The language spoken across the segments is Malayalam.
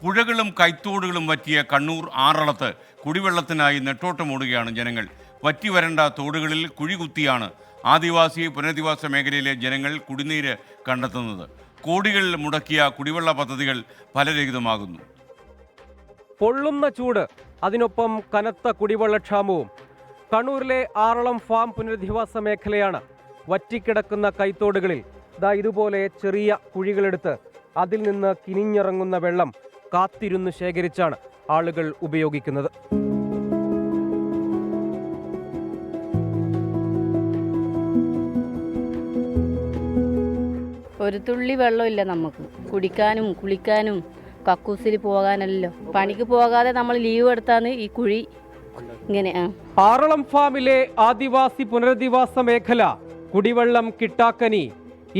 പുഴകളും കൈത്തോടുകളും വറ്റിയ കണ്ണൂർ ആറളത്ത് കുടിവെള്ളത്തിനായി നെട്ടോട്ടമോടുകയാണ് ജനങ്ങൾ. വറ്റി വരണ്ട തോടുകളിൽ കുഴികുത്തിയാണ് ആദിവാസി പുനരധിവാസ മേഖലയിലെ ജനങ്ങൾ കുടിനീര് കണ്ടെത്തുന്നത്. കോടികൾ മുടക്കിയ കുടിവെള്ള പദ്ധതികൾ ഫലരഹിതമാകുന്നു. പൊള്ളുന്ന ചൂട്, അതിനൊപ്പം കനത്ത കുടിവെള്ളക്ഷാമവും. കണ്ണൂരിലെ ആറളം ഫാം പുനരധിവാസ മേഖലയാണ്. വറ്റിക്കിടക്കുന്ന കൈത്തോടുകളിൽ ഇതുപോലെ ചെറിയ കുഴികളെടുത്ത് അതിൽ നിന്ന് കിനിഞ്ഞിറങ്ങുന്ന വെള്ളം കാത്തിരുന്ന് ശേഖരിച്ചാണ് ആളുകൾ ഉപയോഗിക്കുന്നത്. ഒരു തുള്ളി വെള്ളമില്ല നമുക്ക് കുടിക്കാനും കുളിക്കാനും കക്കൂസിൽ പോകാനല്ലോ. പണിക്ക് പോകാതെ നമ്മൾ ലീവ് എടുത്താണ് ഈ കുഴി ഇങ്ങനെ. ആറളം ഫാമിലെ ആദിവാസി പുനരധിവാസ മേഖല കുടിവെള്ളം കിട്ടാക്കനി.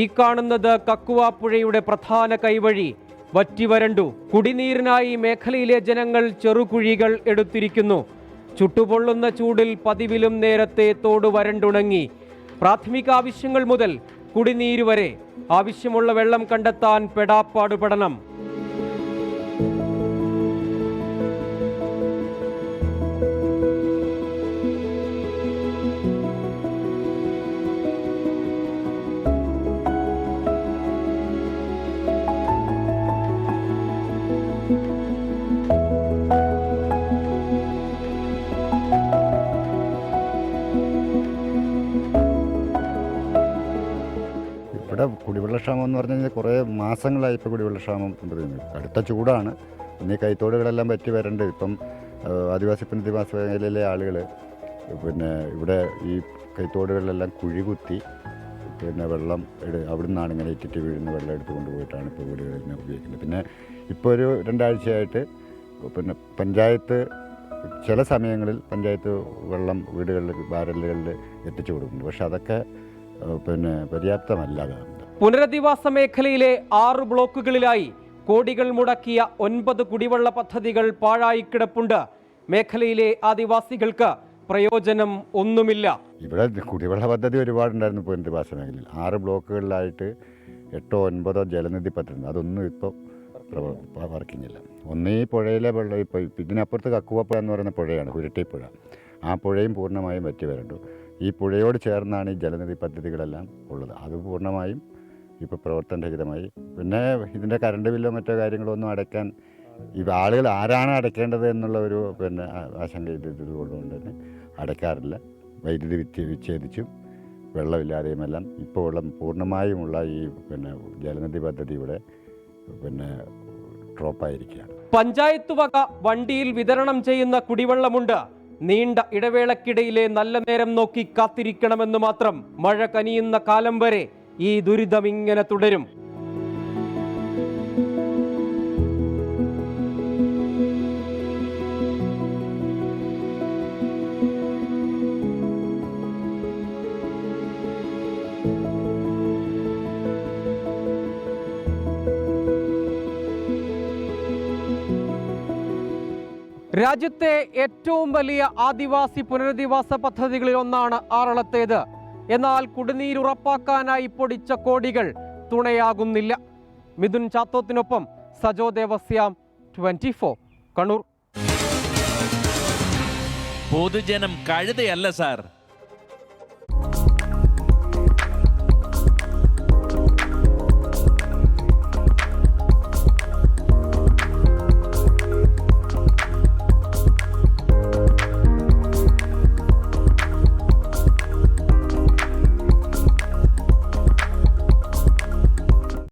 ഈ കാണുന്നത് കക്കുവ പുഴയുടെ പ്രധാന കൈവഴി വറ്റിവരണ്ടു. കുടിനീരിനായി മേഖലയിലെ ജനങ്ങൾ ചെറുകുഴികൾ എടുത്തിരിക്കുന്നു. ചുട്ടുപൊള്ളുന്ന ചൂടിൽ പതിവിലും നേരത്തെ തോട് വരണ്ടുണങ്ങി. പ്രാഥമിക ആവശ്യങ്ങൾ മുതൽ കുടിനീര് വരെ ആവശ്യമുള്ള വെള്ളം കണ്ടെത്താൻ പെടാപ്പാടുപെടണം. ഇവിടെ കുടിവെള്ളക്ഷാമം എന്ന് പറഞ്ഞു കഴിഞ്ഞാൽ കുറേ മാസങ്ങളായി ഇപ്പോൾ കുടിവെള്ളക്ഷാമം കൊണ്ടുവരുന്നത്. കടുത്ത ചൂടാണ്. പിന്നെ ഈ കൈത്തോടുകളെല്ലാം പറ്റി വരണ്ട്. ഇപ്പം ആദിവാസി പുനരധിവാസ മേഖലയിലെ ആളുകൾ ഇവിടെ ഈ കൈത്തോടുകളിലെല്ലാം കുഴി കുത്തി വെള്ളം അവിടെ നിന്നാണ് ഇങ്ങനെ ഇറ്റിറ്റ് വീഴുന്ന വെള്ളം എടുത്ത് കൊണ്ടുപോയിട്ടാണ് ഇപ്പോൾ വീടുകളിൽ നിന്ന് ഉപയോഗിക്കുന്നത്. പിന്നെ ഇപ്പോൾ ഒരു 2 ആഴ്ചയായിട്ട് പഞ്ചായത്ത് ചില സമയങ്ങളിൽ പഞ്ചായത്ത് വെള്ളം വീടുകളിൽ ബാരലുകളിൽ എത്തിച്ചു കൊടുക്കുന്നുണ്ട്. പക്ഷെ അതൊക്കെ പര്യാപ്തമല്ല. പുനരധിവാസ മേഖലയിലെ 6 ബ്ലോക്കുകളിലായി കോടികൾ മുടക്കിയ 9 കുടിവെള്ള പദ്ധതികൾ പാഴായി കിടപ്പുണ്ട്. മേഖലയിലെ ആദിവാസികൾക്ക് പ്രയോജനം ഒന്നുമില്ല. ഇവിടെ കുടിവെള്ള പദ്ധതി ഒരുപാടുണ്ടായിരുന്നു പുനരധിവാസ മേഖലയിൽ. 6 ബ്ലോക്കുകളിലായിട്ട് 8ഓ 9ഓ ജലനിധി പദ്ധതി, അതൊന്നും ഇപ്പോൾ വർക്കിങ്ങില്ല. ഒന്നീ പുഴയിലെ വെള്ളം ഇപ്പോൾ ഇതിനപ്പുറത്ത് കക്കുവപ്പുഴ എന്ന് പറയുന്ന പുഴയാണ്, കുരുട്ടിപ്പുഴ. ആ പുഴയും പൂർണ്ണമായും വറ്റി വരണ്ടു. ഈ പുഴയോട് ചേർന്നാണ് ഈ ജലനിധി പദ്ധതികളെല്ലാം ഉള്ളത്. അത് പൂർണ്ണമായും ഇപ്പോൾ പ്രവർത്തനരഹിതമായി. പിന്നെ ഇതിൻ്റെ കറണ്ട് ബില്ലോ മറ്റോ കാര്യങ്ങളോ ഒന്നും അടയ്ക്കാൻ ആളുകൾ ആരാണ് അടയ്ക്കേണ്ടത് എന്നുള്ള ഒരു ആശങ്ക ഇതുകൊണ്ടുകൊണ്ട് തന്നെ അടയ്ക്കാറില്ല. വൈദ്യുതി വിച്ഛേദിച്ചും വെള്ളമില്ലാതെയുമെല്ലാം ഇപ്പോൾ ഉള്ള പൂർണ്ണമായുമുള്ള ഈ ജലനിധി പദ്ധതി ഇവിടെ ഡ്രോപ്പായിരിക്കുകയാണ്. പഞ്ചായത്ത് വക വണ്ടിയിൽ വിതരണം ചെയ്യുന്ന കുടിവെള്ളമുണ്ട്. നീണ്ട ഇടവേളക്കിടയിലെ നല്ല നേരം നോക്കി കാത്തിരിക്കണമെന്ന് മാത്രം. മഴ കനിയുന്ന കാലം വരെ ഈ ദുരിതം ഇങ്ങനെ തുടരും. രാജ്യത്തെ ഏറ്റവും വലിയ ആദിവാസി പുനരധിവാസ പദ്ധതികളിൽ ഒന്നാണ് ആറളത്തേത്. എന്നാൽ കുടിനീര് ഉറപ്പാക്കാനായി പൊടിച്ച കോടികൾ തുണയാകുന്നില്ല. മിഥുൻ ചാത്തോത്തിനൊപ്പം സജോ ദേവസ്യാം, 24 കണ്ണൂർ. പൊതുജനം കഴുതയല്ല സാർ.